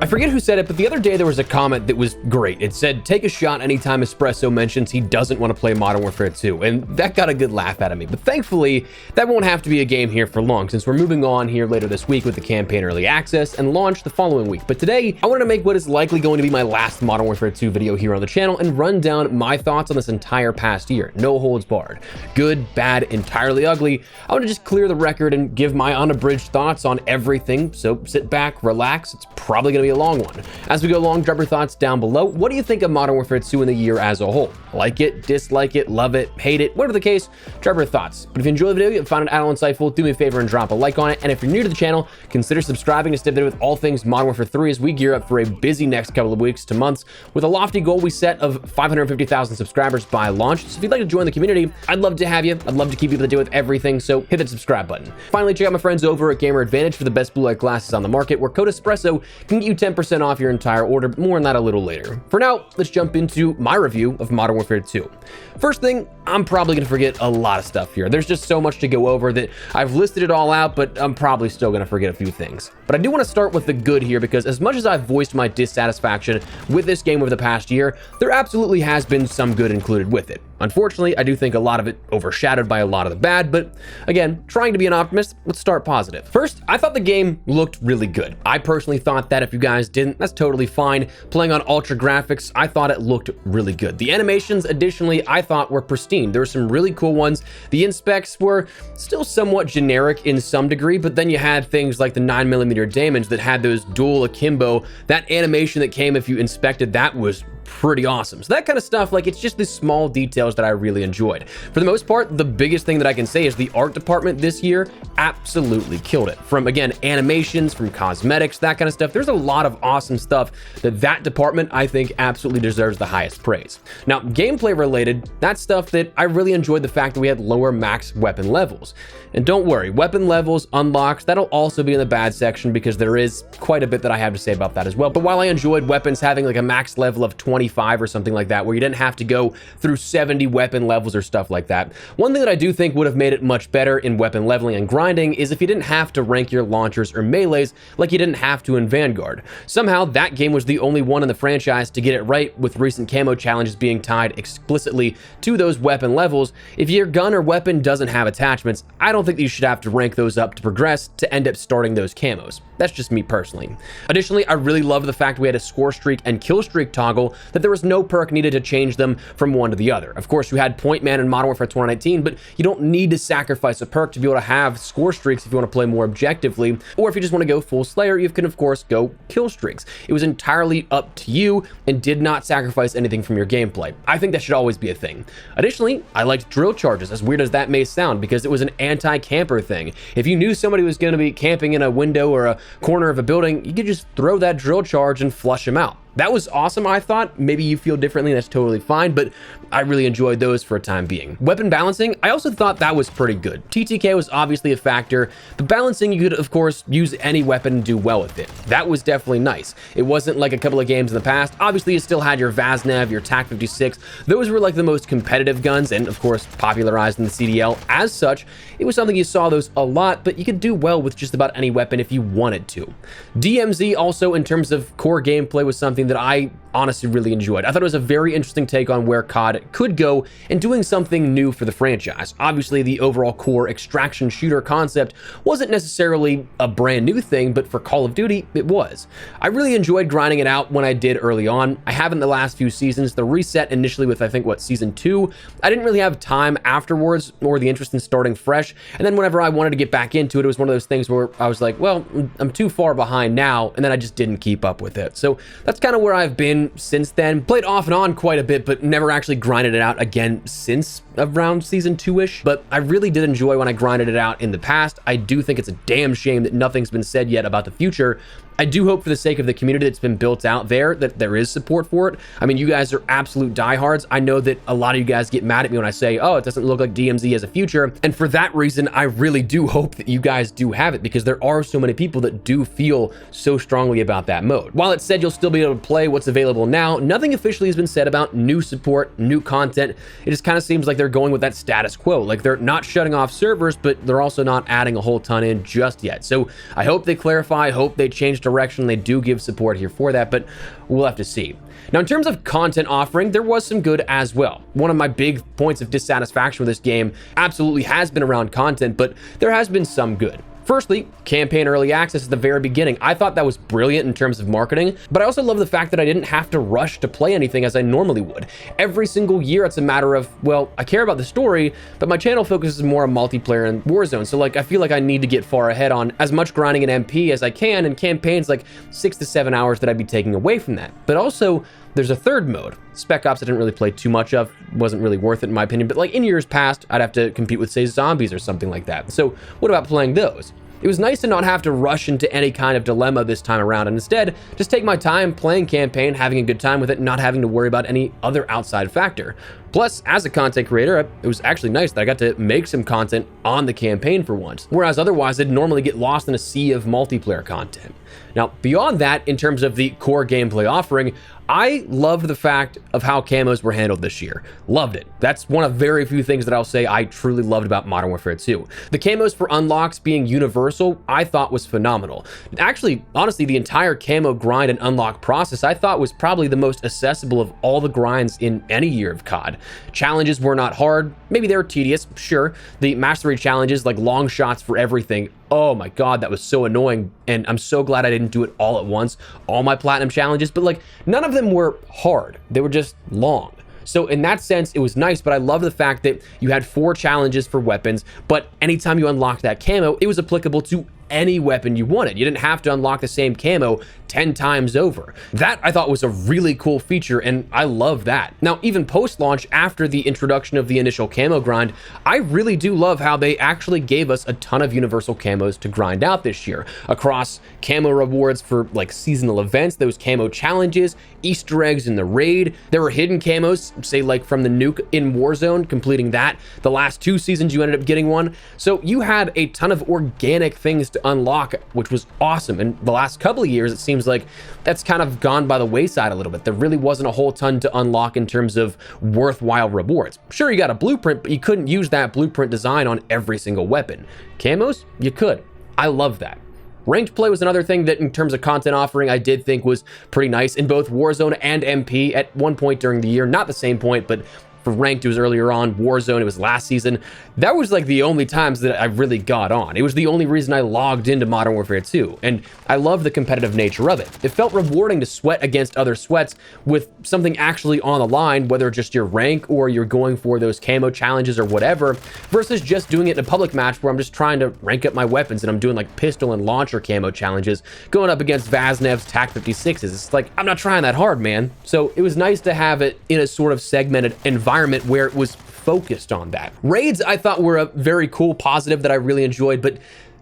I forget who said it, but the other day there was a comment that was great. It said, take a shot anytime Espresso mentions he doesn't want to play Modern Warfare 2, and that got a good laugh out of me. But thankfully, that won't have to be a game here for long, since we're moving on here later this week with the campaign early access and launch the following week. But today, I wanted to make what is likely going to be my last Modern Warfare 2 video here on the channel and run down my thoughts on this entire past year. No holds barred. Good, bad, entirely ugly. I want to just clear the record and give my unabridged thoughts on everything, so sit back, relax. It's probably going to be a long one. As we go along, drop your thoughts down below. What do you think of Modern Warfare 2 in the year as a whole? Like it, dislike it, love it, hate it, whatever the case, drop your thoughts. But if you enjoyed the video and found it at all insightful, do me a favor and drop a like on it. And if you're new to the channel, consider subscribing to stay updated with all things Modern Warfare 3 as we gear up for a busy next couple of weeks to months with a lofty goal we set of 550,000 subscribers by launch. So if you'd like to join the community, I'd love to have you. I'd love to keep you up to date with everything, so hit that subscribe button. Finally, check out my friends over at Gamer Advantage for the best blue light glasses on the market, where code Espresso can get you 10% off your entire order, but more on that a little later. For now, let's jump into my review of Modern Warfare 2. First thing, I'm probably going to forget a lot of stuff here. There's just so much to go over that I've listed it all out, but I'm probably still going to forget a few things. But I do want to start with the good here, because as much as I've voiced my dissatisfaction with this game over the past year, there absolutely has been some good included with it. Unfortunately, I do think a lot of it overshadowed by a lot of the bad, but again, trying to be an optimist, let's start positive. First, I thought the game looked really good. I personally thought that. If you guys didn't, that's totally fine. Playing on ultra graphics, I thought it looked really good. The animations, additionally, I thought were pristine. There were some really cool ones. The inspects were still somewhat generic in some degree, but then you had things like the 9mm damage that had those dual akimbo. That animation that came if you inspected that was pretty awesome. So that kind of stuff, like, it's just the small details that I really enjoyed. For the most part, the biggest thing that I can say is the art department this year absolutely killed it. From, again, animations, from cosmetics, that kind of stuff. There's a lot of awesome stuff that department, I think, absolutely deserves the highest praise. Now, gameplay related, that's stuff that I really enjoyed, the fact that we had lower max weapon levels. And don't worry, weapon levels unlocks, that'll also be in the bad section, because there is quite a bit that I have to say about that as well. But while I enjoyed weapons having like a max level of 25 or something like that, where you didn't have to go through 70 weapon levels or stuff like that, one thing that I do think would have made it much better in weapon leveling and grinding is if you didn't have to rank your launchers or melees like you didn't have to in Vanguard. Somehow that game was the only one in the franchise to get it right, with recent camo challenges being tied explicitly to those weapon levels. If your gun or weapon doesn't have attachments, I don't think that you should have to rank those up to progress to end up starting those camos. That's just me personally. Additionally, I really love the fact we had a score streak and kill streak toggle, that there was no perk needed to change them from one to the other. Of course, you had Point Man in Modern Warfare 2019, but you don't need to sacrifice a perk to be able to have score streaks if you want to play more objectively, or if you just want to go full Slayer, you can of course go kill streaks. It was entirely up to you and did not sacrifice anything from your gameplay. I think that should always be a thing. Additionally, I liked drill charges, as weird as that may sound, because it was an anti-camper thing. If you knew somebody was going to be camping in a window or a corner of a building, you could just throw that drill charge and flush them out. That was awesome, I thought. Maybe you feel differently, that's totally fine, but I really enjoyed those for a time being. Weapon balancing, I also thought that was pretty good. TTK was obviously a factor, but balancing, you could of course use any weapon and do well with it. That was definitely nice. It wasn't like a couple of games in the past. Obviously, you still had your Vaznev, your TAC-56. Those were like the most competitive guns, and of course popularized in the CDL. As such, it was something you saw those a lot, but you could do well with just about any weapon if you wanted to. DMZ also, in terms of core gameplay, was something that I honestly really enjoyed. I thought it was a very interesting take on where COD could go and doing something new for the franchise. Obviously, the overall core extraction shooter concept wasn't necessarily a brand new thing, but for Call of Duty, it was. I really enjoyed grinding it out when I did early on. I haven't the last few seasons. The reset initially with, I think, season 2, I didn't really have time afterwards or the interest in starting fresh. And then whenever I wanted to get back into it, it was one of those things where I was like, well, I'm too far behind now, and then I just didn't keep up with it. So that's kind of where I've been since then. Played off and on quite a bit, but never actually grinded it out again since around season 2-ish. But I really did enjoy when I grinded it out in the past. I do think it's a damn shame that nothing's been said yet about the future. I do hope, for the sake of the community that's been built out there, that there is support for it. I mean, you guys are absolute diehards. I know that a lot of you guys get mad at me when I say, oh, it doesn't look like DMZ has a future. And for that reason, I really do hope that you guys do have it, because there are so many people that do feel so strongly about that mode. While it said you'll still be able to play what's available now, nothing officially has been said about new support, new content. It just kind of seems like they're going with that status quo. Like, they're not shutting off servers, but they're also not adding a whole ton in just yet. So I hope they clarify, I hope they change direction. They do give support here for that, but we'll have to see. Now, in terms of content offering, there was some good as well. One of my big points of dissatisfaction with this game absolutely has been around content, but there has been some good. Firstly, campaign early access at the very beginning. I thought that was brilliant in terms of marketing, but I also love the fact that I didn't have to rush to play anything as I normally would. Every single year, it's a matter of, well, I care about the story, but my channel focuses more on multiplayer and Warzone. So like, I feel like I need to get far ahead on as much grinding in MP as I can, and campaigns like 6 to 7 hours that I'd be taking away from that. But also, there's a third mode. Spec Ops I didn't really play too much of, wasn't really worth it in my opinion, but like in years past, I'd have to compete with, say, zombies or something like that. So what about playing those? It was nice to not have to rush into any kind of dilemma this time around, and instead just take my time playing campaign, having a good time with it, not having to worry about any other outside factor. Plus, as a content creator, it was actually nice that I got to make some content on the campaign for once, whereas otherwise I'd normally get lost in a sea of multiplayer content. Now, beyond that, in terms of the core gameplay offering, I loved the fact of how camos were handled this year. Loved it. That's one of very few things that I'll say I truly loved about Modern Warfare 2. The camos for unlocks being universal, I thought was phenomenal. Actually, honestly, the entire camo grind and unlock process I thought was probably the most accessible of all the grinds in any year of COD. Challenges were not hard. Maybe they were tedious, sure. The mastery challenges, like long shots for everything, oh my god, that was so annoying, and I'm so glad I didn't do it all at once, all my platinum challenges, but like none of them were hard, they were just long. So in that sense, it was nice, but I love the fact that you had 4 challenges for weapons, but anytime you unlocked that camo, it was applicable to any weapon you wanted. You didn't have to unlock the same camo 10 times over. That I thought was a really cool feature, and I love that. Now, even post-launch, after the introduction of the initial camo grind, I really do love how they actually gave us a ton of universal camos to grind out this year, across camo rewards for like seasonal events, those camo challenges, Easter eggs in the raid. There were hidden camos, say like from the nuke in Warzone, completing that. The last 2 seasons you ended up getting one. So you had a ton of organic things to unlock, which was awesome. And the last couple of years, it seems like that's kind of gone by the wayside a little bit. There really wasn't a whole ton to unlock in terms of worthwhile rewards. Sure, you got a blueprint, but you couldn't use that blueprint design on every single weapon. Camos, you could. I love that. Ranked play was another thing that, in terms of content offering, I did think was pretty nice in both Warzone and MP at one point during the year. Not the same point, but for ranked, it was earlier on. Warzone, it was last season. That was like the only times that I really got on. It was the only reason I logged into Modern Warfare 2, and I love the competitive nature of it. It felt rewarding to sweat against other sweats with something actually on the line, whether just your rank or you're going for those camo challenges or whatever, versus just doing it in a public match where I'm just trying to rank up my weapons and I'm doing like pistol and launcher camo challenges, going up against Vaznev's TAC 56s. It's like, I'm not trying that hard, man. So it was nice to have it in a sort of segmented environment where it was focused on that. Raids, I thought, were a very cool positive that I really enjoyed, but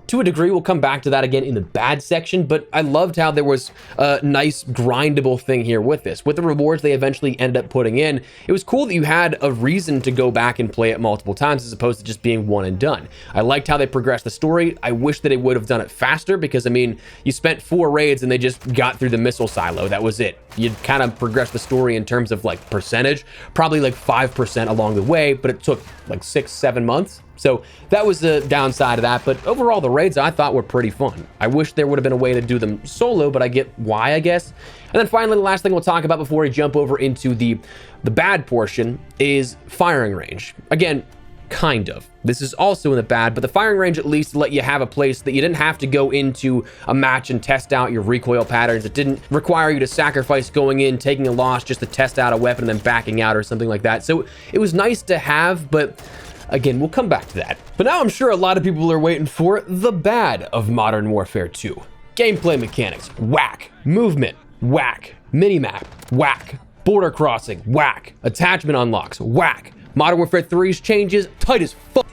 to a degree, we'll come back to that again in the bad section, but I loved how there was a nice grindable thing here with this. With the rewards they eventually ended up putting in, it was cool that you had a reason to go back and play it multiple times as opposed to just being one and done. I liked how they progressed the story. I wish that they would have done it faster because, I mean, you spent 4 raids and they just got through the missile silo. That was it. You'd kind of progress the story in terms of like percentage, probably like 5% along the way, but it took like 6-7 months. So that was the downside of that, but overall the raids I thought were pretty fun. I wish there would have been a way to do them solo, but I get why, I guess. And then finally, the last thing we'll talk about before we jump over into the bad portion is firing range. Again, kind of. This is also in the bad, but the firing range at least let you have a place that you didn't have to go into a match and test out your recoil patterns. It didn't require you to sacrifice going in, taking a loss just to test out a weapon and then backing out or something like that. So it was nice to have, but again, we'll come back to that. But now I'm sure a lot of people are waiting for the bad of Modern Warfare 2. Gameplay mechanics, whack. Movement, whack. Minimap, whack. Border crossing, whack. Attachment unlocks, whack. Modern Warfare 3's changes, tight as fuck.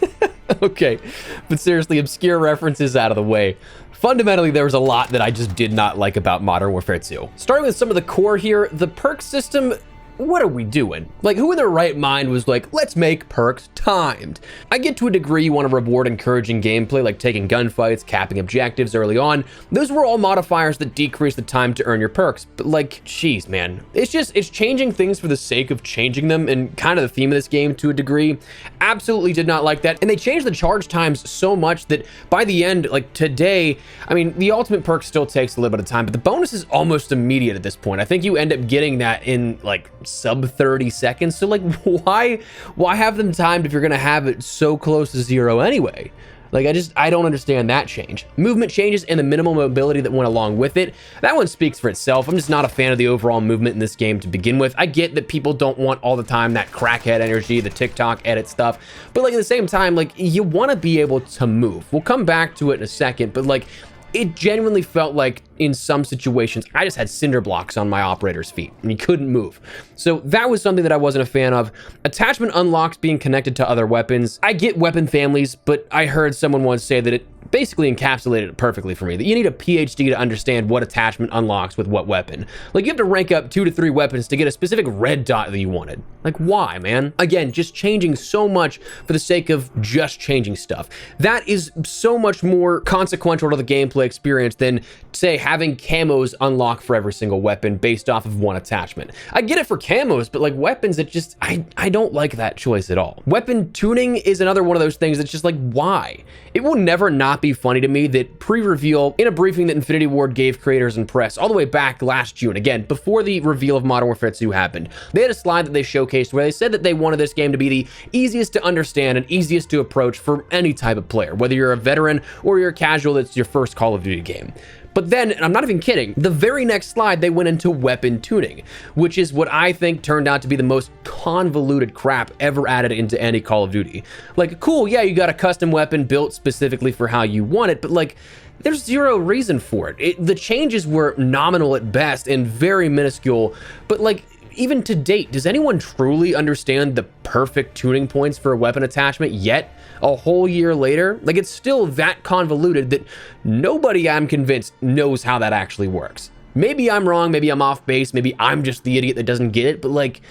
Okay, but seriously, obscure references out of the way. Fundamentally, there was a lot that I just did not like about Modern Warfare 2. Starting with some of the core here, the perk system what are we doing? Like, who in their right mind was like, let's make perks timed? I get to a degree you want to reward encouraging gameplay, like taking gunfights, capping objectives early on. Those were all modifiers that decrease the time to earn your perks. But like, geez, man, it's changing things for the sake of changing them, and kind of the theme of this game to a degree. Absolutely did not like that. And they changed the charge times so much that by the end, like today, I mean, the ultimate perk still takes a little bit of time, but the bonus is almost immediate at this point. I think you end up getting that in like sub 30 seconds. So like, why have them timed if you're gonna have it so close to zero anyway? Like, I don't understand that change. Movement changes and the minimal mobility that went along with it, that one speaks for itself. I'm just not a fan of the overall movement in this game to begin with. I get that people don't want all the time that crackhead energy, the TikTok edit stuff, but like at the same time, like you want to be able to move. We'll come back to it in a second, but like, it genuinely felt like in some situations, I just had cinder blocks on my operator's feet and he couldn't move. So that was something that I wasn't a fan of. Attachment unlocks being connected to other weapons. I get weapon families, but I heard someone once say that it basically encapsulated it perfectly for me, that you need a PhD to understand what attachment unlocks with what weapon. Like, you have to rank up 2 to 3 weapons to get a specific red dot that you wanted. Like, why, man? Again, just changing so much for the sake of just changing stuff. That is so much more consequential to the gameplay experience than, say, having camos unlock for every single weapon based off of one attachment. I get it for camos, but like weapons, it just, I don't like that choice at all. Weapon tuning is another one of those things that's just like, why? It will never not be funny to me that pre-reveal, in a briefing that Infinity Ward gave creators and press all the way back last June, again, before the reveal of Modern Warfare 2 happened, they had a slide that they showcased where they said that they wanted this game to be the easiest to understand and easiest to approach for any type of player, whether you're a veteran or you're a casual that's your first Call of Duty game. But then, and I'm not even kidding, the very next slide, they went into weapon tuning, which is what I think turned out to be the most convoluted crap ever added into any Call of Duty. Like, cool, yeah, you got a custom weapon built specifically for how you want it, but like, there's zero reason for it. The changes were nominal at best and very minuscule, but like, even to date, does anyone truly understand the perfect tuning points for a weapon attachment yet? A whole year later? Like, it's still that convoluted that nobody, I'm convinced, knows how that actually works. Maybe I'm wrong, maybe I'm off base, maybe I'm just the idiot that doesn't get it, but like,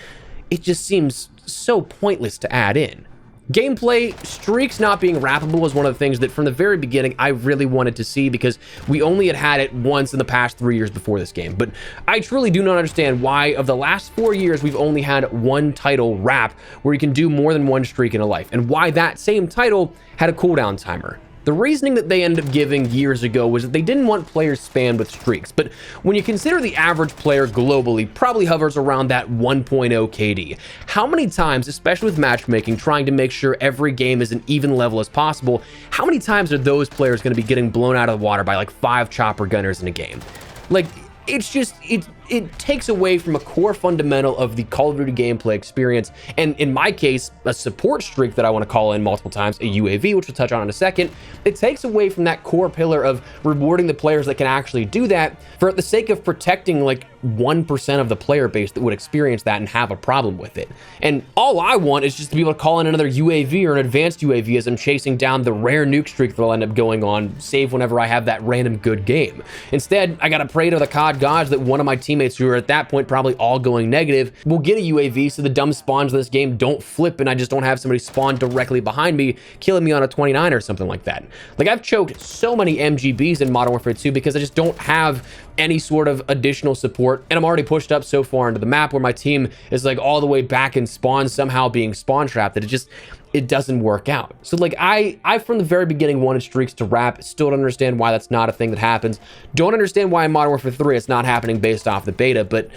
it just seems so pointless to add in. Gameplay, streaks not being wrappable was one of the things that from the very beginning I really wanted to see, because we only had it once in the past 3 years before this game. But I truly do not understand why of the last 4 years we've only had one title wrap where you can do more than one streak in a life, and why that same title had a cooldown timer. The reasoning that they ended up giving years ago was that they didn't want players spammed with streaks, but when you consider the average player globally probably hovers around that 1.0 KD, how many times, especially with matchmaking, trying to make sure every game is an even level as possible, how many times are those players going to be getting blown out of the water by like 5 chopper gunners in a game? Like, it's just, it takes away from a core fundamental of the Call of Duty gameplay experience, and in my case, a support streak that I want to call in multiple times, a UAV, which we'll touch on in a second. It takes away from that core pillar of rewarding the players that can actually do that for the sake of protecting like 1% of the player base that would experience that and have a problem with it. And all I want is just to be able to call in another UAV or an advanced UAV as I'm chasing down the rare nuke streak that'll end up going on, save whenever I have that random good game. Instead, I gotta pray to the COD gods that one of my teammates, who are at that point probably all going negative, will get a UAV so the dumb spawns in this game don't flip and I just don't have somebody spawn directly behind me killing me on a 29 or something like that. Like, I've choked so many MGBs in Modern Warfare 2 because I just don't have any sort of additional support, and I'm already pushed up so far into the map where my team is like all the way back in spawn, somehow being spawn trapped, that it doesn't work out. So like, I from the very beginning wanted streaks to wrap. Still don't understand why that's not a thing that happens. Don't understand why in Modern Warfare 3 it's not happening based off the beta, but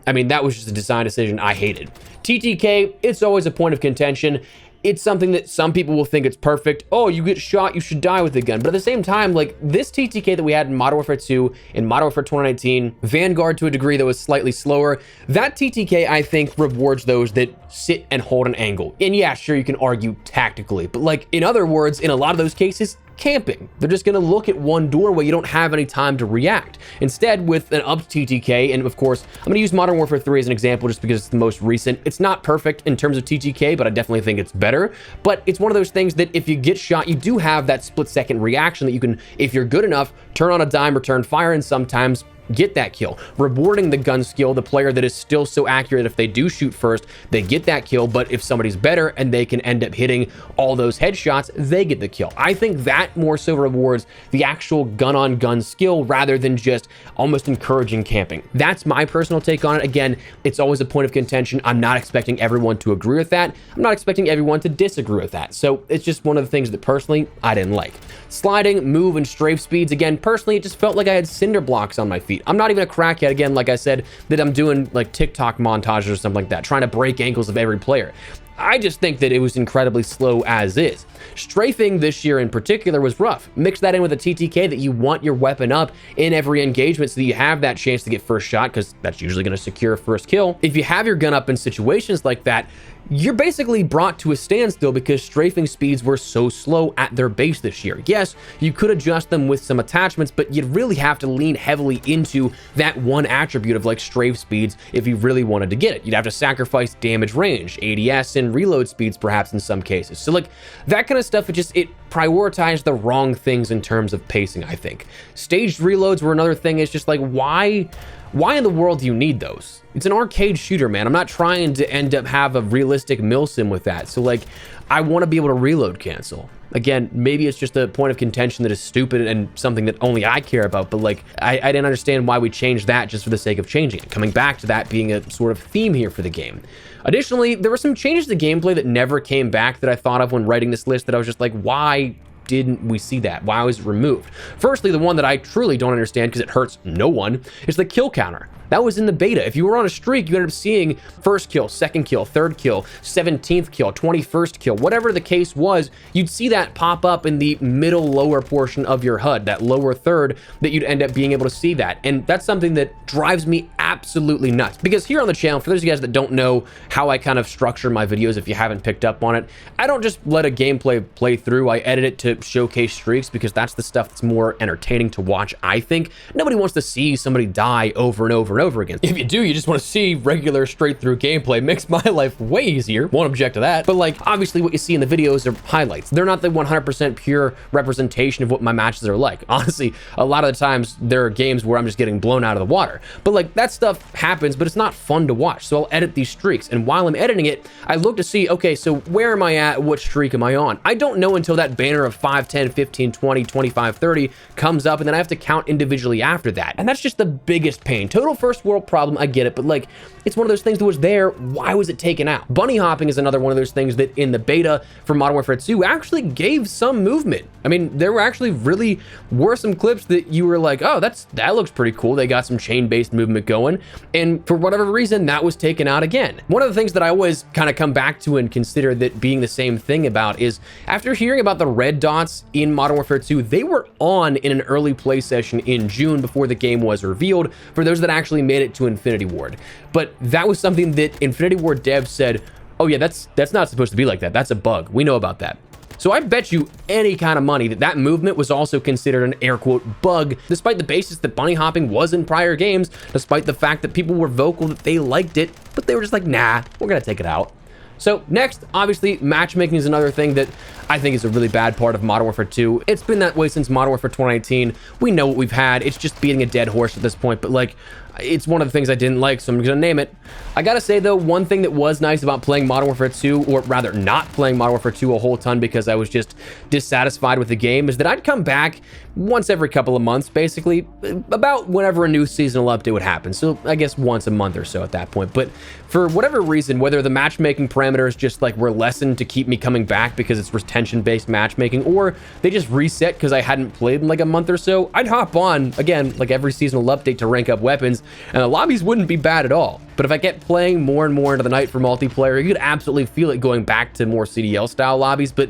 I mean, that was just a design decision I hated. TTK, it's always a point of contention. It's something that some people will think it's perfect. Oh, you get shot, you should die with a gun. But at the same time, like, this TTK that we had in Modern Warfare 2, in Modern Warfare 2019, Vanguard to a degree that was slightly slower, that TTK, I think, rewards those that sit and hold an angle. And yeah, sure, you can argue tactically, but like, in other words, in a lot of those cases, camping. They're just gonna look at one doorway. You don't have any time to react. Instead, with an upped TTK, and of course, I'm gonna use Modern Warfare 3 as an example just because it's the most recent. It's not perfect in terms of TTK, but I definitely think it's better. But it's one of those things that if you get shot, you do have that split-second reaction that you can, if you're good enough, turn on a dime, return fire, and sometimes get that kill. Rewarding the gun skill, the player that is still so accurate if they do shoot first, they get that kill, but if somebody's better and they can end up hitting all those headshots, they get the kill. I think that more so rewards the actual gun-on-gun skill rather than just almost encouraging camping. That's my personal take on it. Again, it's always a point of contention. I'm not expecting everyone to agree with that. I'm not expecting everyone to disagree with that. So it's just one of the things that personally I didn't like. Sliding, move, and strafe speeds, again, personally, it just felt like I had cinder blocks on my feet. I'm not even a crackhead, again, like I said, that I'm doing like TikTok montages or something like that, trying to break ankles of every player. I just think that it was incredibly slow as is. Strafing this year in particular was rough. Mix that in with a TTK that you want your weapon up in every engagement so that you have that chance to get first shot, because that's usually going to secure first kill. If you have your gun up in situations like that, you're basically brought to a standstill because strafing speeds were so slow at their base this year. Yes, you could adjust them with some attachments, but you'd really have to lean heavily into that one attribute of like strafe speeds if you really wanted to get it. You'd have to sacrifice damage range, ADS, and reload speeds perhaps in some cases. So like that kind of stuff, it prioritized the wrong things in terms of pacing, I think. Staged reloads were another thing. It's just like, why in the world do you need those? It's an arcade shooter, man. I'm not trying to end up have a realistic milsim with that. So like, I want to be able to reload cancel. Again, maybe it's just a point of contention that is stupid and something that only I care about, but like, I didn't understand why we changed that just for the sake of changing it. Coming back to that being a sort of theme here for the game. Additionally, there were some changes to gameplay that never came back that I thought of when writing this list that I was just like, why didn't we see that? Why was it removed? Firstly, the one that I truly don't understand because it hurts no one is the kill counter. That was in the beta. If you were on a streak, you ended up seeing first kill, second kill, third kill, 17th kill, 21st kill, whatever the case was, you'd see that pop up in the middle lower portion of your HUD, that lower third, that you'd end up being able to see that. And that's something that drives me absolutely nuts. Because here on the channel, for those of you guys that don't know how I kind of structure my videos, if you haven't picked up on it, I don't just let a gameplay play through. I edit it to showcase streaks because that's the stuff that's more entertaining to watch, I think. Nobody wants to see somebody die over and over and over again. If you do, you just want to see regular straight through gameplay. Makes my life way easier. Won't object to that. But like, obviously what you see in the videos are highlights. They're not the 100% pure representation of what my matches are like. Honestly, a lot of the times there are games where I'm just getting blown out of the water. But like, that stuff happens, but it's not fun to watch. So I'll edit these streaks. And while I'm editing it, I look to see, okay, so where am I at? What streak am I on? I don't know until that banner of 5, 10, 15, 20, 25, 30 comes up, and then I have to count individually after that. And that's just the biggest pain. Total first world problem, I get it, but like, it's one of those things that was there. Why was it taken out? Bunny hopping is another one of those things that in the beta for Modern Warfare 2 actually gave some movement. I mean, there were actually really were some clips that you were like, oh, that looks pretty cool. They got some chain-based movement going. And for whatever reason, that was taken out again. One of the things that I always kind of come back to and consider that being the same thing about is after hearing about the red dots in Modern Warfare 2, they were on in an early play session in June before the game was revealed for those that actually made it to Infinity Ward. But that was something that Infinity Ward devs said, oh yeah, that's not supposed to be like that. That's a bug. We know about that. So I bet you any kind of money that that movement was also considered an air quote bug, despite the basis that bunny hopping was in prior games, despite the fact that people were vocal that they liked it, but they were just like, nah, we're gonna take it out. So next, obviously, matchmaking is another thing that I think is a really bad part of Modern Warfare 2. It's been that way since Modern Warfare 2019. We know what we've had. It's just beating a dead horse at this point, but like, it's one of the things I didn't like, so I'm gonna name it. I gotta say though, one thing that was nice about playing Modern Warfare 2, or rather not playing Modern Warfare 2 a whole ton because I was just dissatisfied with the game, is that I'd come back once every couple of months, basically, about whenever a new seasonal update would happen. So I guess once a month or so at that point. But for whatever reason, whether the matchmaking parameters just like were lessened to keep me coming back because it's retention-based matchmaking, or they just reset because I hadn't played in like a month or so, I'd hop on, again, like every seasonal update to rank up weapons, and the lobbies wouldn't be bad at all. But if I kept playing more and more into the night for multiplayer, you could absolutely feel it going back to more CDL style lobbies, but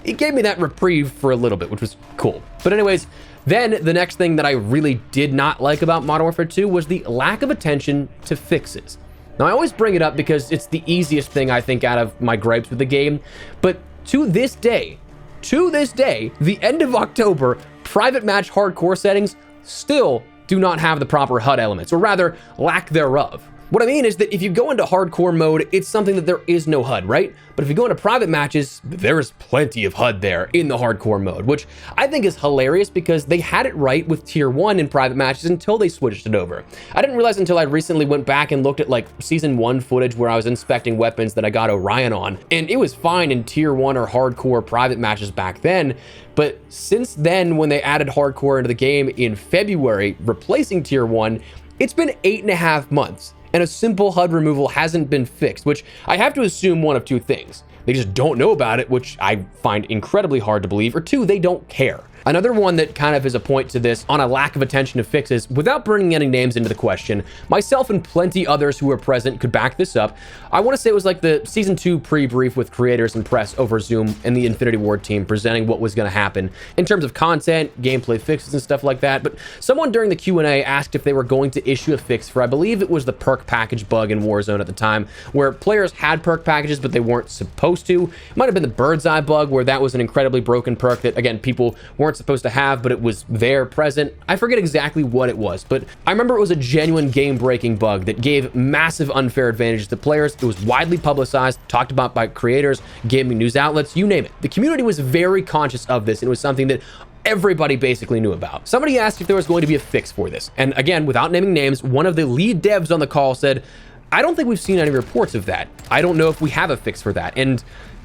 it gave me that reprieve for a little bit, which was cool. But anyways, then the next thing that I really did not like about Modern Warfare 2 was the lack of attention to fixes. Now, I always bring it up because it's the easiest thing I think out of my gripes with the game, but to this day, the end of October, private match hardcore settings still do not have the proper HUD elements, or rather, lack thereof. What I mean is that if you go into hardcore mode, it's something that there is no HUD, right? But if you go into private matches, there's plenty of HUD there in the hardcore mode, which I think is hilarious because they had it right with tier 1 in private matches until they switched it over. I didn't realize until I recently went back and looked at like season 1 footage where I was inspecting weapons that I got Orion on, and it was fine in tier 1 or hardcore private matches back then. But since then, when they added hardcore into the game in February, replacing tier 1, it's been 8.5 months. And a simple HUD removal hasn't been fixed, which I have to assume one of two things. They just don't know about it, which I find incredibly hard to believe, or two, they don't care. Another one that kind of is a point to this on a lack of attention to fixes, without bringing any names into the question, myself and plenty others who were present could back this up. I want to say it was like the season 2 pre-brief with creators and press over Zoom and the Infinity Ward team presenting what was going to happen in terms of content, gameplay fixes and stuff like that. But someone during the Q&A asked if they were going to issue a fix for, I believe it was the perk package bug in Warzone at the time, where players had perk packages but they weren't supposed to. It might have been the bird's eye bug, where that was an incredibly broken perk that, again, people weren't supposed to have, but it was there present. I forget exactly what it was, but I remember it was a genuine game-breaking bug that gave massive unfair advantages to players. It was widely publicized, talked about by creators, gaming news outlets, you name it. The community was very conscious of this, and it was something that everybody basically knew about. Somebody asked if there was going to be a fix for this, and again, without naming names, one of the lead devs on the call said, "I don't think we've seen any reports of that. I don't know if we have a fix for that," and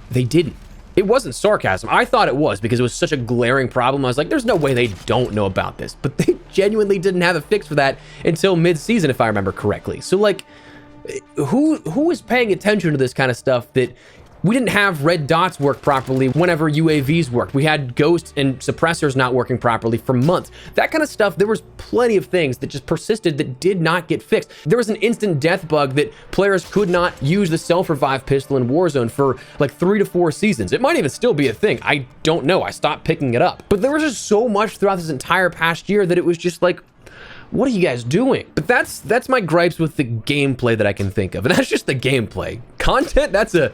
they didn't. It wasn't sarcasm. I thought it was because it was such a glaring problem. I was like, there's no way they don't know about this. But they genuinely didn't have a fix for that until mid-season, if I remember correctly. So like, who is paying attention to this kind of stuff that we didn't have red dots work properly whenever UAVs worked. We had ghosts and suppressors not working properly for months. That kind of stuff, there was plenty of things that just persisted that did not get fixed. There was an instant death bug that players could not use the self-revive pistol in Warzone for like 3 to 4 seasons. It might even still be a thing. I don't know. I stopped picking it up. But there was just so much throughout this entire past year that it was just like, what are you guys doing? But that's my gripes with the gameplay that I can think of. And that's just the gameplay. Content, that's a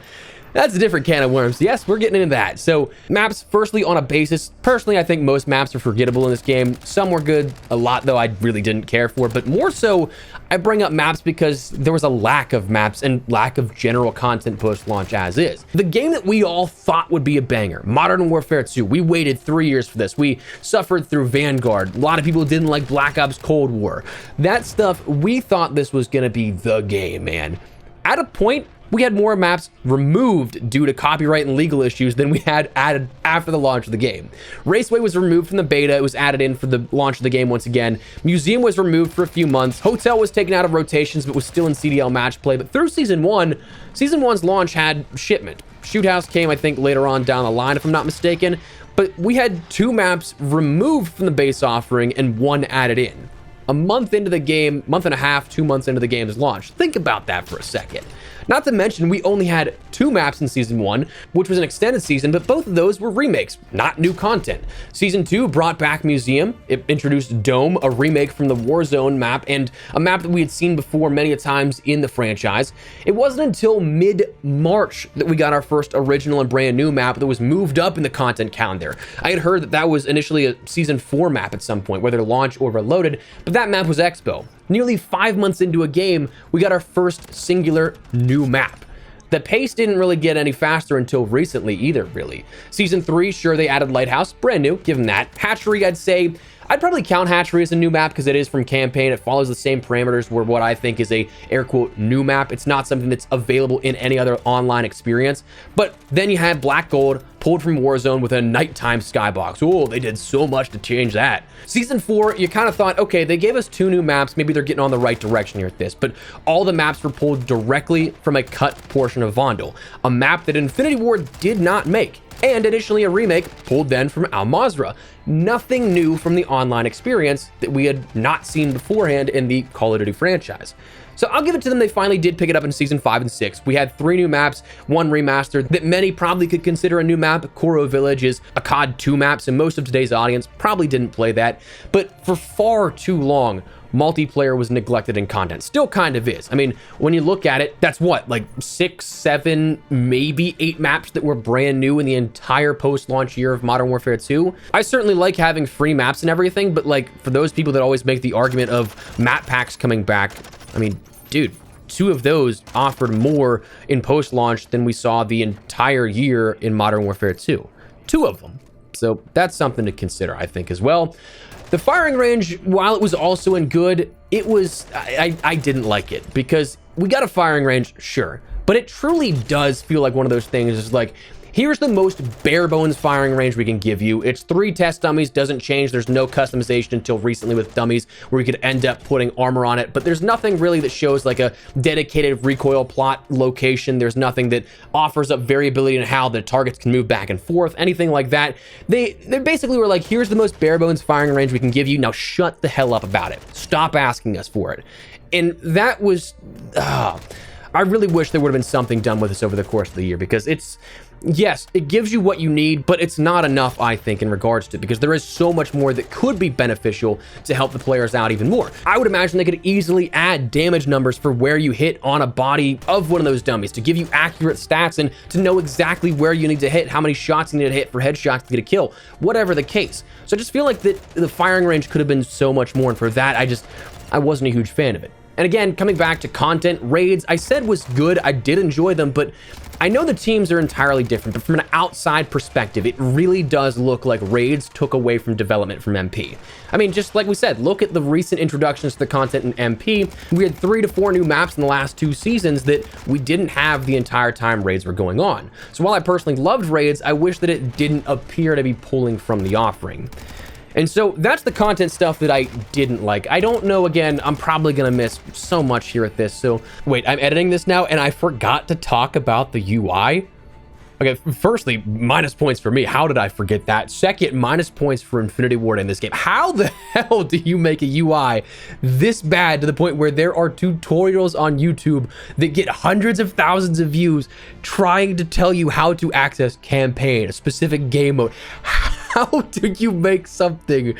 different can of worms. Yes, we're getting into that. So maps, firstly, on a basis, personally, I think most maps are forgettable in this game. Some were good, a lot though I really didn't care for, but more so, I bring up maps because there was a lack of maps and lack of general content post-launch as is. The game that we all thought would be a banger, Modern Warfare 2, we waited 3 years for this. We suffered through Vanguard. A lot of people didn't like Black Ops Cold War. That stuff, we thought this was gonna be the game, man. At a point, we had more maps removed due to copyright and legal issues than we had added after the launch of the game. Raceway was removed from the beta. It was added in for the launch of the game once again. Museum was removed for a few months. Hotel was taken out of rotations, but was still in CDL match play. But through Season 1's launch had shipment. Shoot House came, I think, later on down the line, if I'm not mistaken. But we had 2 maps removed from the base offering and 1 added in. A month into the game, month and a half, 2 months into the game's launch. Think about that for a second. Not to mention, we only had 2 maps in Season 1, which was an extended season, but both of those were remakes, not new content. Season 2 brought back Museum. It introduced Dome, a remake from the Warzone map, and a map that we had seen before many a times in the franchise. It wasn't until mid-March that we got our first original and brand new map that was moved up in the content calendar. I had heard that that was initially a Season 4 map at some point, whether launched or reloaded, but that map was Expo. Nearly 5 months into a game, we got our first singular new map. The pace didn't really get any faster until recently either, really. Season 3, sure, they added Lighthouse, brand new, give them that. Hatchery, I'd probably count Hatchery as a new map because it is from campaign. It follows the same parameters where what I think is a air quote new map. It's not something that's available in any other online experience. But then you had Black Gold pulled from Warzone with a nighttime skybox. Oh, they did so much to change that. Season 4, you kind of thought, okay, they gave us 2 new maps. Maybe they're getting on the right direction here at this. But all the maps were pulled directly from a cut portion of Vondel, a map that Infinity Ward did not make. And initially a remake pulled then from Al Mazrah. Nothing new from the online experience that we had not seen beforehand in the Call of Duty franchise. So I'll give it to them, they finally did pick it up in Season 5 and 6. We had 3 new maps, 1 remastered that many probably could consider a new map. Koro Village is a COD 2 map, so most of today's audience probably didn't play that. But for far too long, multiplayer was neglected in content. Still kind of is. I mean, when you look at it, that's what, like 6, 7, maybe 8 maps that were brand new in the entire post-launch year of Modern Warfare 2. I certainly like having free maps and everything, but like for those people that always make the argument of map packs coming back, I mean, dude, 2 of those offered more in post-launch than we saw the entire year in Modern Warfare 2. 2 of them. So that's something to consider, I think, as well. The firing range, while it was also in good, it was, I didn't like it, because we got a firing range, sure, but it truly does feel like one of those things is like, here's the most bare bones firing range we can give you. It's 3 test dummies, doesn't change. There's no customization until recently with dummies where you could end up putting armor on it, but there's nothing really that shows like a dedicated recoil plot location. There's nothing that offers up variability in how the targets can move back and forth, anything like that. They basically were like, here's the most bare bones firing range we can give you. Now shut the hell up about it. Stop asking us for it. And that was, I really wish there would have been something done with this over the course of the year, because it's, yes, it gives you what you need, but it's not enough, I think, in regards to it, because there is so much more that could be beneficial to help the players out even more. I would imagine they could easily add damage numbers for where you hit on a body of one of those dummies to give you accurate stats and to know exactly where you need to hit, how many shots you need to hit for headshots to get a kill, whatever the case. So I just feel like that the firing range could have been so much more, and for that, I wasn't a huge fan of it. And again, coming back to content, raids, I said was good. I did enjoy them, but I know the teams are entirely different, but from an outside perspective, it really does look like raids took away from development from MP. I mean, just like we said, look at the recent introductions to the content in MP. We had 3 to 4 new maps in the last 2 seasons that we didn't have the entire time raids were going on. So while I personally loved raids, I wish that it didn't appear to be pulling from the offering. And so that's the content stuff that I didn't like. I don't know, again, I'm probably gonna miss so much here at this. So wait, I'm editing this now and I forgot to talk about the UI. Okay, firstly, minus points for me. How did I forget that? Second, minus points for Infinity Ward in this game. How the hell do you make a UI this bad to the point where there are tutorials on YouTube that get hundreds of thousands of views trying to tell you how to access campaign, a specific game mode? How do you make something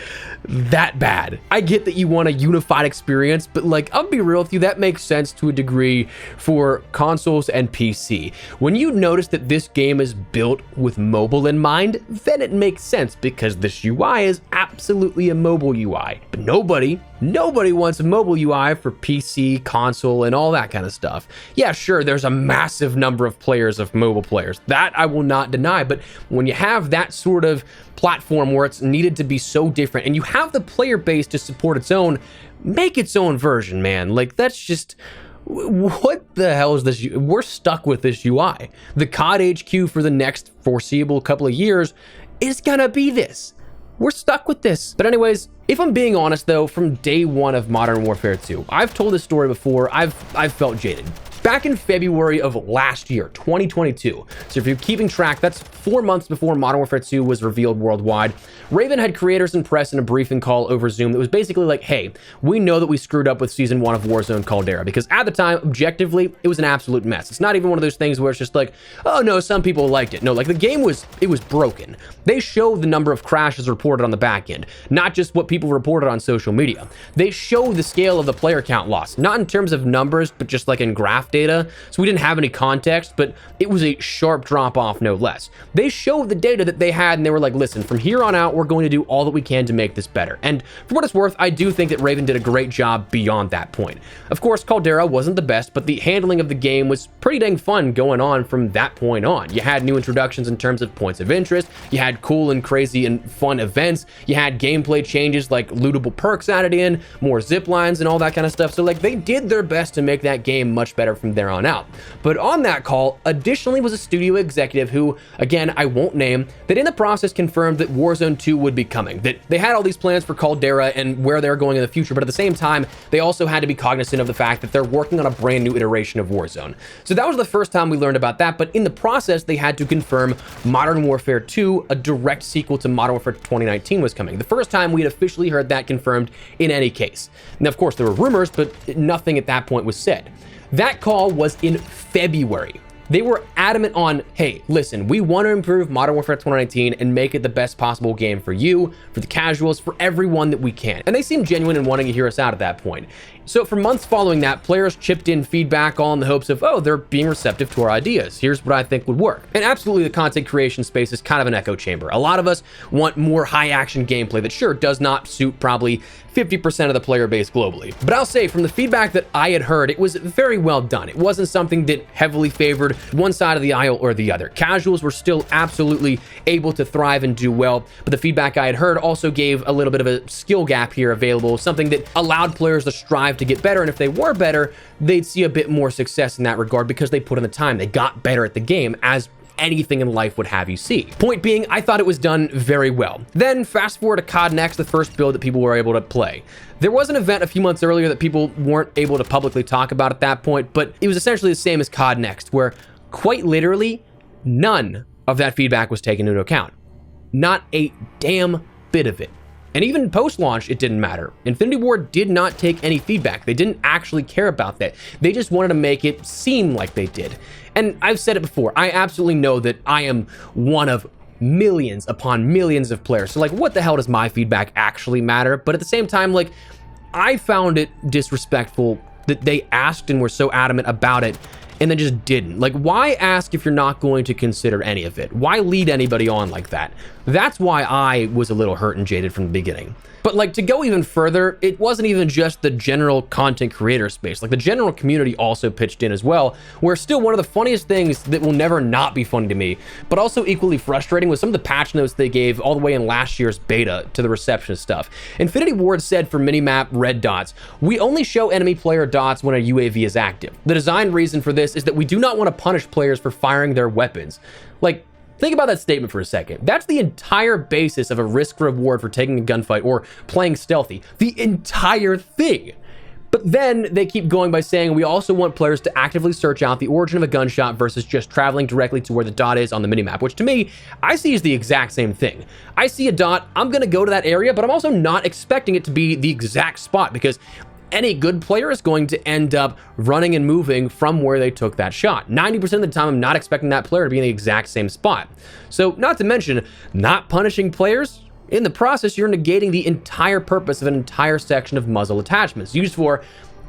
that bad? I get that you want a unified experience, but like, I'll be real with you, that makes sense to a degree for consoles and PC. When you notice that this game is built with mobile in mind, then it makes sense because this UI is absolutely a mobile UI. But nobody wants a mobile UI for PC, console, and all that kind of stuff. Yeah, sure, there's a massive number of players of mobile players. That I will not deny, but when you have that sort of platform where it's needed to be so different and you have the player base to support its own, make its own version, man. Like, that's just, what the hell is this? We're stuck with this UI. The COD HQ for the next foreseeable couple of years is gonna be this. We're stuck with this. But anyways, if I'm being honest though, from day one of Modern Warfare 2, I've told this story before, I've felt jaded. Back in February of last year, 2022, so if you're keeping track, that's 4 months before Modern Warfare 2 was revealed worldwide, Raven had creators and press in a briefing call over Zoom that was basically like, hey, we know that we screwed up with Season 1 of Warzone Caldera, because at the time, objectively, it was an absolute mess. It's not even one of those things where it's just like, oh no, some people liked it. No, like the game was broken. They showed the number of crashes reported on the back end, not just what people reported on social media. They showed the scale of the player count loss, not in terms of numbers, but just like in graph data. So we didn't have any context, but it was a sharp drop off, no less. They showed the data that they had and they were like, listen, from here on out, we're going to do all that we can to make this better. And for what it's worth, I do think that Raven did a great job beyond that point. Of course, Caldera wasn't the best, but the handling of the game was pretty dang fun going on from that point on. You had new introductions in terms of points of interest. You had cool and crazy and fun events. You had gameplay changes like lootable perks added in, more zip lines and all that kind of stuff. So like they did their best to make that game much better from there on out. But on that call, additionally was a studio executive who, again, I won't name, that in the process confirmed that Warzone 2 would be coming, that they had all these plans for Caldera and where they're going in the future, but at the same time, they also had to be cognizant of the fact that they're working on a brand new iteration of Warzone. So that was the first time we learned about that, but in the process, they had to confirm Modern Warfare 2, a direct sequel to Modern Warfare 2019 was coming. The first time we had officially heard that confirmed in any case. Now, of course, there were rumors, but nothing at that point was said. That call was in February. They were adamant on, hey, listen, we want to improve Modern Warfare 2019 and make it the best possible game for you, for the casuals, for everyone that we can. And they seemed genuine in wanting to hear us out at that point. So for months following that, players chipped in feedback all in the hopes of, oh, they're being receptive to our ideas. Here's what I think would work. And absolutely, the content creation space is kind of an echo chamber. A lot of us want more high action gameplay that sure does not suit probably 50% of the player base globally. But I'll say from the feedback that I had heard, it was very well done. It wasn't something that heavily favored one side of the aisle or the other. Casuals were still absolutely able to thrive and do well, but the feedback I had heard also gave a little bit of a skill gap here available, something that allowed players to strive to get better, and if they were better, they'd see a bit more success in that regard because they put in the time. They got better at the game, as anything in life would have you see. Point being, I thought it was done very well. Then fast forward to COD Next, the first build that people were able to play. There was an event a few months earlier that people weren't able to publicly talk about at that point, but it was essentially the same as COD Next, where quite literally none of that feedback was taken into account. Not a damn bit of it. And even post-launch, it didn't matter. Infinity Ward did not take any feedback. They didn't actually care about that. They just wanted to make it seem like they did. And I've said it before, I absolutely know that I am one of millions upon millions of players. So like, what the hell does my feedback actually matter? But at the same time, like, I found it disrespectful that they asked and were so adamant about it and then just didn't. Like, why ask if you're not going to consider any of it? Why lead anybody on like that? That's why I was a little hurt and jaded from the beginning. But like, to go even further, it wasn't even just the general content creator space. Like, the general community also pitched in as well, where still one of the funniest things that will never not be funny to me, but also equally frustrating, was some of the patch notes they gave all the way in last year's beta to the reception stuff. Infinity Ward said for minimap red dots, we only show enemy player dots when a UAV is active. The design reason for this is that we do not want to punish players for firing their weapons. Like, think about that statement for a second. That's the entire basis of a risk reward for taking a gunfight or playing stealthy. The entire thing. But then they keep going by saying we also want players to actively search out the origin of a gunshot versus just traveling directly to where the dot is on the minimap, which to me, I see as the exact same thing. I see a dot, I'm gonna go to that area, but I'm also not expecting it to be the exact spot, because any good player is going to end up running and moving from where they took that shot. 90% of the time, I'm not expecting that player to be in the exact same spot. So not to mention, not punishing players, in the process, you're negating the entire purpose of an entire section of muzzle attachments used for,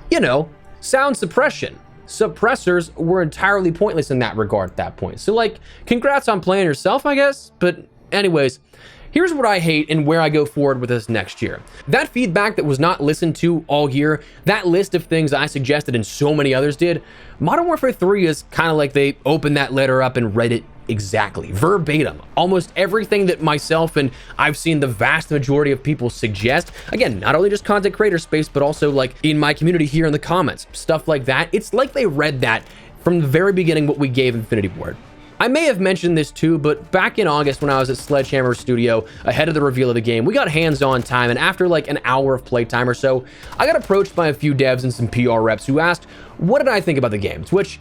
you know, sound suppression. Suppressors were entirely pointless in that regard at that point. So like, congrats on playing yourself, I guess. But anyways, here's what I hate and where I go forward with this next year. That feedback that was not listened to all year, that list of things I suggested and so many others did, Modern Warfare 3 is kind of like they opened that letter up and read it exactly, verbatim. Almost everything that myself and I've seen the vast majority of people suggest, again, not only just content creator space, but also like in my community here in the comments, stuff like that. It's like they read that from the very beginning, what we gave Infinity Ward. I may have mentioned this too, but back in August when I was at Sledgehammer Studio, ahead of the reveal of the game, we got hands-on time, and after like an hour of playtime or so, I got approached by a few devs and some PR reps who asked, what did I think about the game? To which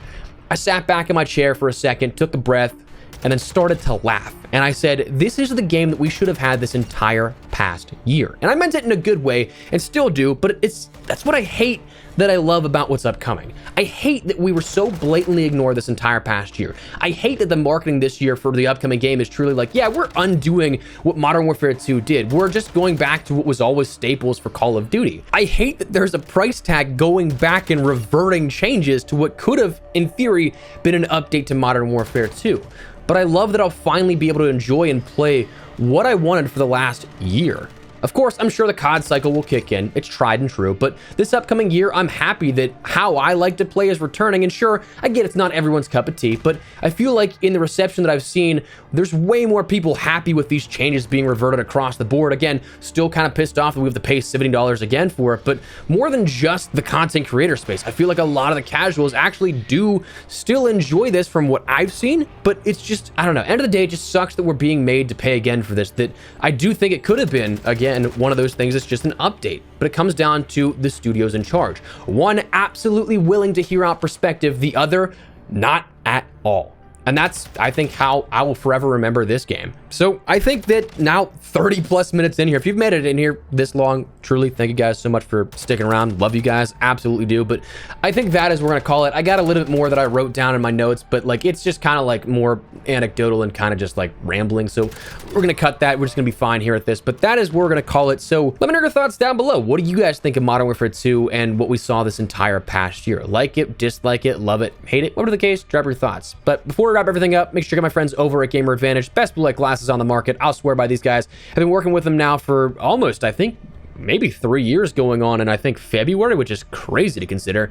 I sat back in my chair for a second, took a breath, and then started to laugh. And I said, this is the game that we should have had this entire past year. And I meant it in a good way and still do, but that's what I hate that I love about what's upcoming. I hate that we were so blatantly ignored this entire past year. I hate that the marketing this year for the upcoming game is truly like, yeah, we're undoing what Modern Warfare 2 did. We're just going back to what was always staples for Call of Duty. I hate that there's a price tag going back and reverting changes to what could have, in theory, been an update to Modern Warfare 2. But I love that I'll finally be able to enjoy and play what I wanted for the last year. Of course, I'm sure the COD cycle will kick in. It's tried and true, but this upcoming year, I'm happy that how I like to play is returning. And sure, I get it's not everyone's cup of tea, but I feel like in the reception that I've seen, there's way more people happy with these changes being reverted across the board. Again, still kind of pissed off that we have to pay $70 again for it, but more than just the content creator space, I feel like a lot of the casuals actually do still enjoy this from what I've seen, but it's just, I don't know. End of the day, it just sucks that we're being made to pay again for this, that I do think it could have been, again, one of those things that's just an update, but it comes down to the studios in charge. One absolutely willing to hear out perspective, the other not at all. And that's, I think, how I will forever remember this game. So I think that now 30 plus minutes in here, if you've made it in here this long, truly thank you guys so much for sticking around. Love you guys, absolutely do. But I think that is what we're gonna call it. I got a little bit more that I wrote down in my notes, but like it's just kind of like more anecdotal and kind of just like rambling. So we're gonna cut that. We're just gonna be fine here at this, but that is what we're gonna call it. So let me know your thoughts down below. What do you guys think of Modern Warfare 2 and what we saw this entire past year? Like it, dislike it, love it, hate it, whatever the case, drop your thoughts. But before we wrap everything up, make sure to check out my friends over at Gamer Advantage, best blue light glasses on the market. I'll swear by these guys. I've been working with them now for almost, I think, maybe 3 years going on, and I think February, which is crazy to consider.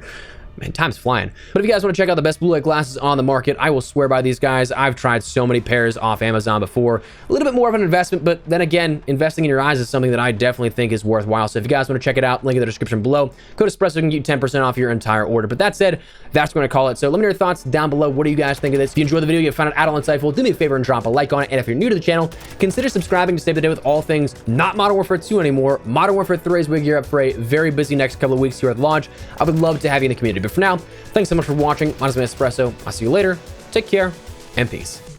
Man, time's flying. But if you guys want to check out the best blue light glasses on the market, I will swear by these guys. I've tried so many pairs off Amazon before. A little bit more of an investment, but then again, investing in your eyes is something that I definitely think is worthwhile. So if you guys want to check it out, link in the description below. Code Espresso can get you 10% off your entire order. But that said, that's what I'm going to call it. So let me know your thoughts down below. What do you guys think of this? If you enjoyed the video, you found it at all insightful, do me a favor and drop a like on it. And if you're new to the channel, consider subscribing to stay up to date with all things not Modern Warfare 2 anymore. Modern Warfare 3 is we gear up for a very busy next couple of weeks here at launch. I would love to have you in the community. But for now, thanks so much for watching. My name is Espresso. I'll see you later. Take care and peace.